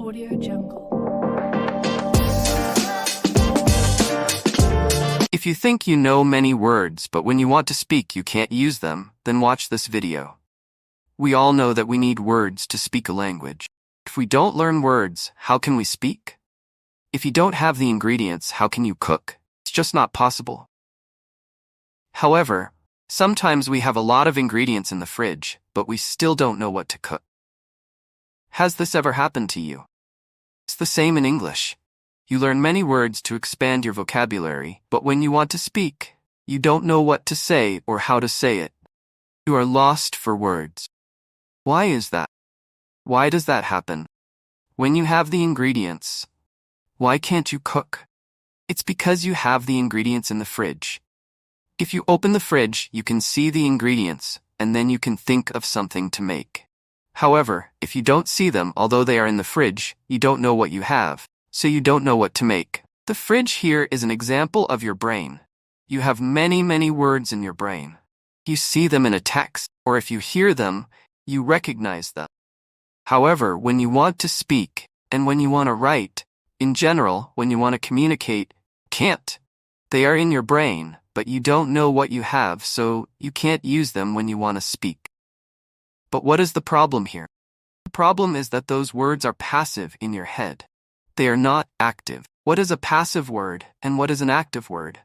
Audio Jungle. If you think you know many words, but when you want to speak you can't use them, then watch this video. We all know that we need words to speak a language. If we don't learn words, how can we speak? If you don't have the ingredients, how can you cook? It's just not possible. However, sometimes we have a lot of ingredients in the fridge, but we still don't know what to cook. Has this ever happened to you? It's the same in English. You learn many words to expand your vocabulary, but when you want to speak, you don't know what to say or how to say it. You are lost for words. Why is that? Why does that happen? When you have the ingredients, why can't you cook? It's because you have the ingredients in the fridge. If you open the fridge, you can see the ingredients, and then you can think of something to make. However, if you don't see them, although they are in the fridge, you don't know what you have, so you don't know what to make. The fridge here is an example of your brain. You have many words in your brain. You see them in a text, or if you hear them, you recognize them. However, when you want to speak, and when you want to write, in general, when you want to communicate, can't. They are in your brain, but you don't know what you have, so you can't use them when you want to speak. But what is the problem here? The problem is that those words are passive in your head. They are not active. What is a passive word and what is an active word?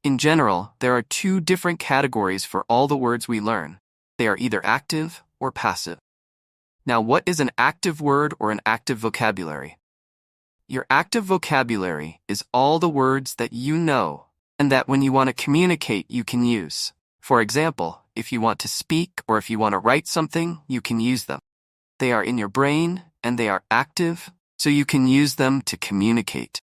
In general, there are two different categories for all the words we learn. They are either active or passive. Now, what is an active word or an active vocabulary? Your active vocabulary is all the words that you know and that when you want to communicate you can use. For example, if you want to speak or if you want to write something, you can use them. They are in your brain and they are active, so you can use them to communicate.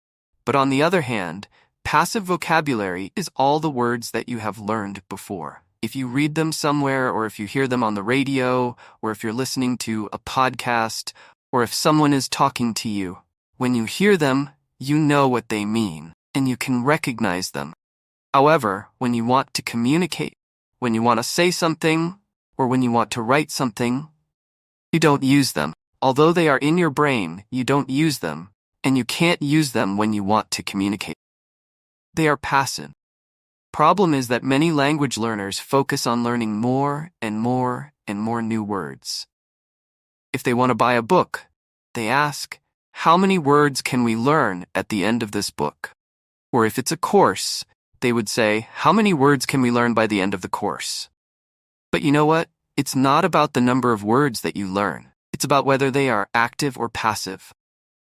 But on the other hand, passive vocabulary is all the words that you have learned before. If you read them somewhere, or if you hear them on the radio, or if you're listening to a podcast, or if someone is talking to you, when you hear them, you know what they mean, and you can recognize them. However, when you want to communicate, when you want to say something, or when you want to write something, you don't use them. Although they are in your brain, you don't use them, and you can't use them when you want to communicate. They are passive. Problem is that many language learners focus on learning more and more new words. If they want to buy a book, they ask, how many words can we learn at the end of this book? Or if it's a course, they would say, how many words can we learn by the end of the course? But you know what? It's not about the number of words that you learn. It's about whether they are active or passive.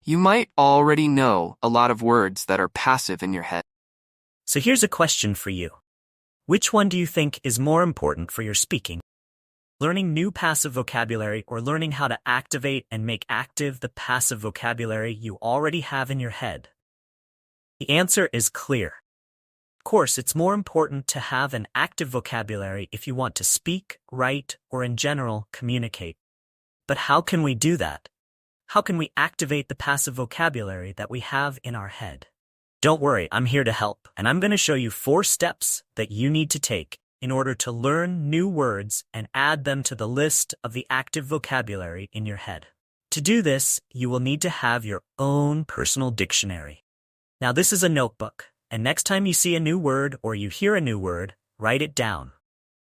You might already know a lot of words that are passive in your head. So here's a question for you. Which one do you think is more important for your speaking? Learning new passive vocabulary or learning how to activate and make active the passive vocabulary you already have in your head? The answer is clear. Of course, it's more important to have an active vocabulary if you want to speak, write, or in general, communicate. But how can we do that? How can we activate the passive vocabulary that we have in our head? Don't worry, I'm here to help, and I'm going to show you 4 steps that you need to take in order to learn new words and add them to the list of the active vocabulary in your head. To do this, you will need to have your own personal dictionary. Now, this is a notebook, and next time you see a new word or you hear a new word, write it down.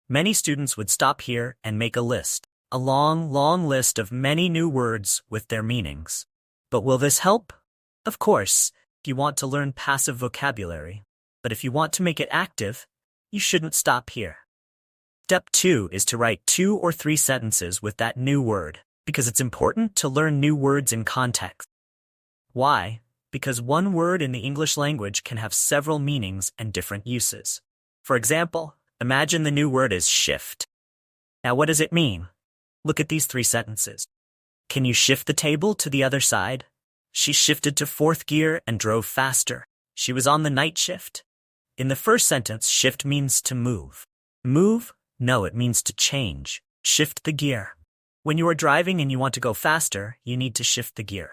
Many students would stop here and make a list. A long list of many new words with their meanings. But will this help? Of course, if you want to learn passive vocabulary. But if you want to make it active, you shouldn't stop here. Step 2 is to write 2 or 3 sentences with that new word, because it's important to learn new words in context. Why? Because one word in the English language can have several meanings and different uses. For example, imagine the new word is shift. Now, what does it mean? Look at these 3 sentences. Can you shift the table to the other side? She shifted to 4th gear and drove faster. She was on the night shift. In the first sentence, shift means to move. Move? No, it means to change. Shift the gear. When you are driving and you want to go faster, you need to shift the gear.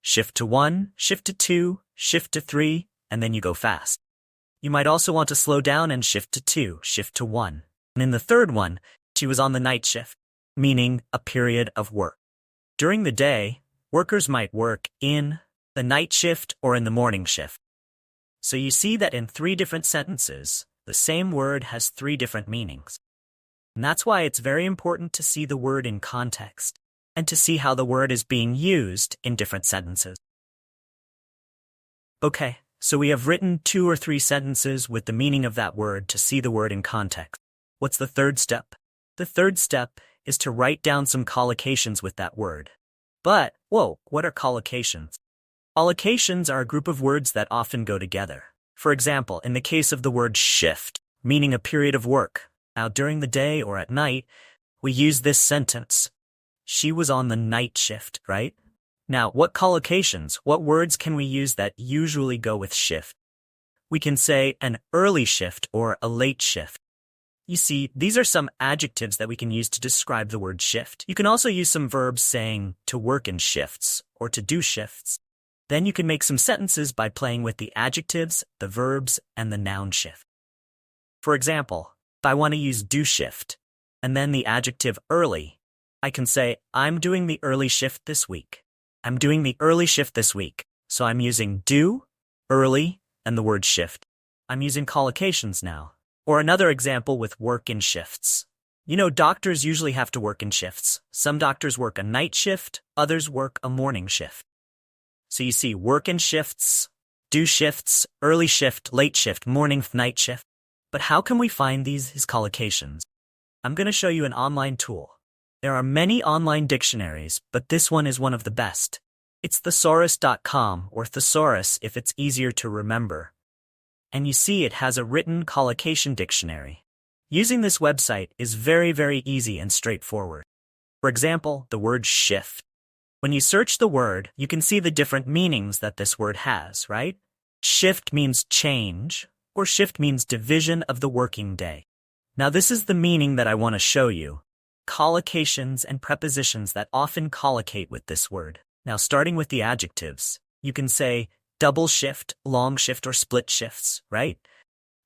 Shift to 1, shift to 2, shift to 3, and then you go fast. You might also want to slow down and shift to 2, shift to 1. And in the third one, she was on the night shift, meaning a period of work. During the day, Workers might work in the night shift or in the morning shift. So you see that in 3 different sentences, the same word has 3 different meanings. And that's why it's very important to see the word in context and to see how the word is being used in different sentences. Okay, so we have written 2 or 3 sentences with the meaning of that word to see the word in context. What's the third step? The third step is to write down some collocations with that word. But, whoa, what are collocations? Collocations are a group of words that often go together. For example, in the case of the word shift, meaning a period of work. Now, during the day or at night, we use this sentence. She was on the night shift, right? Now, what collocations, what words can we use that usually go with shift? We can say an early shift or a late shift. You see, these are some adjectives that we can use to describe the word shift. You can also use some verbs saying to work in shifts or to do shifts. Then you can make some sentences by playing with the adjectives, the verbs, and the noun shift. For example, if I want to use do shift and then the adjective early, I can say, I'm doing the early shift this week. I'm doing the early shift this week. So I'm using do, early, and the word shift. I'm using collocations now. Or another example with work in shifts. You know, doctors usually have to work in shifts. Some doctors work a night shift, others work a morning shift. So you see work in shifts, do shifts, early shift, late shift, morning, night shift. But how can we find these collocations? I'm going to show you an online tool. There are many online dictionaries, but this one is one of the best. It's thesaurus.com or thesaurus if it's easier to remember. And you see it has a written collocation dictionary. Using this website is very, very easy and straightforward. For example, the word shift. When you search the word, you can see the different meanings that this word has, right? Shift means change, or shift means division of the working day. Now this is the meaning that I want to show you. Collocations and prepositions that often collocate with this word. Now starting with the adjectives, you can say double shift, long shift, or split shifts, right?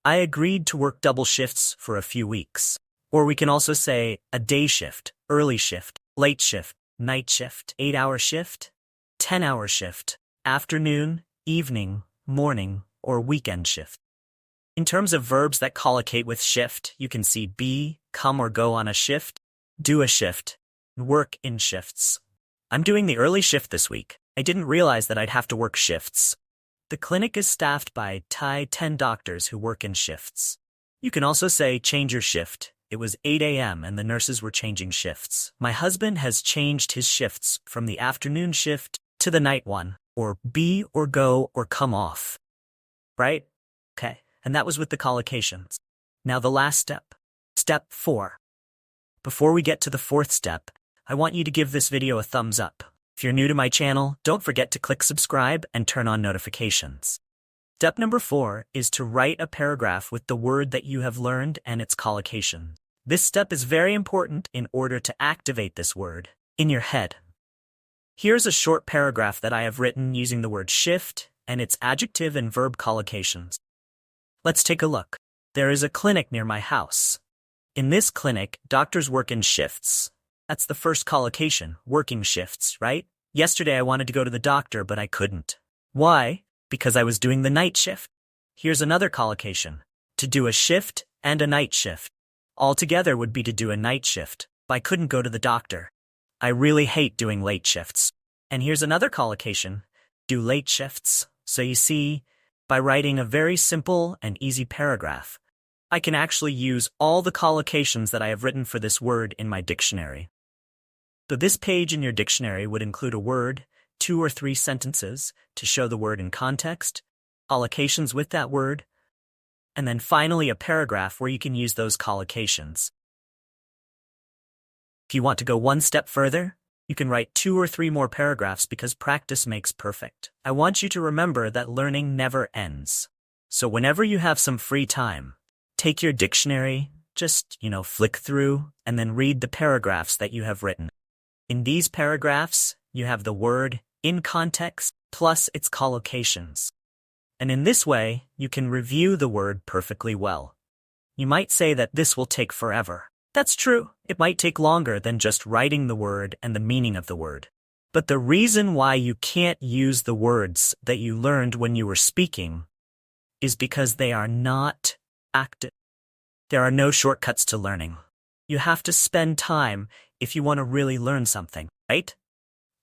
I agreed to work double shifts for a few weeks. Or we can also say a day shift, early shift, late shift, night shift, 8-hour shift, 10-hour shift, afternoon, evening, morning, or weekend shift. In terms of verbs that collocate with shift, you can see be, come or go on a shift, do a shift, work in shifts. I'm doing the early shift this week. I didn't realize that I'd have to work shifts. The clinic is staffed by 10 doctors who work in shifts. You can also say change your shift. It was 8 a.m. and the nurses were changing shifts. My husband has changed his shifts from the afternoon shift to the night one, or be or go or come off. Right? Okay, and that was with the collocations. Now the last step. Step 4. Before we get to the 4th step, I want you to give this video a thumbs up. If you're new to my channel, don't forget to click subscribe and turn on notifications. Step number 4 is to write a paragraph with the word that you have learned and its collocation. This step is very important in order to activate this word in your head. Here's a short paragraph that I have written using the word shift and its adjective and verb collocations. Let's take a look. There is a clinic near my house. In this clinic, doctors work in shifts. That's the first collocation, working shifts, right? Yesterday I wanted to go to the doctor, but I couldn't. Why? Because I was doing the night shift. Here's another collocation, to do a shift and a night shift. Altogether would be to do a night shift, but I couldn't go to the doctor. I really hate doing late shifts. And here's another collocation, do late shifts. So you see, by writing a very simple and easy paragraph, I can actually use all the collocations that I have written for this word in my dictionary. So this page in your dictionary would include a word, 2 or 3 sentences to show the word in context, collocations with that word, and then finally a paragraph where you can use those collocations. If you want to go one step further, you can write 2 or 3 more paragraphs because practice makes perfect. I want you to remember that learning never ends. So whenever you have some free time, take your dictionary, just, flick through, and then read the paragraphs that you have written. In these paragraphs, you have the word in context plus its collocations. And in this way, you can review the word perfectly well. You might say that this will take forever. That's true. It might take longer than just writing the word and the meaning of the word. But the reason why you can't use the words that you learned when you were speaking is because they are not active. There are no shortcuts to learning. You have to spend time if you want to really learn something, right?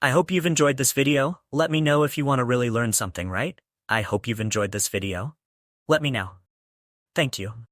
I hope you've enjoyed this video. Let me know if you want to really learn something, right? I hope you've enjoyed this video. Let me know. Thank you.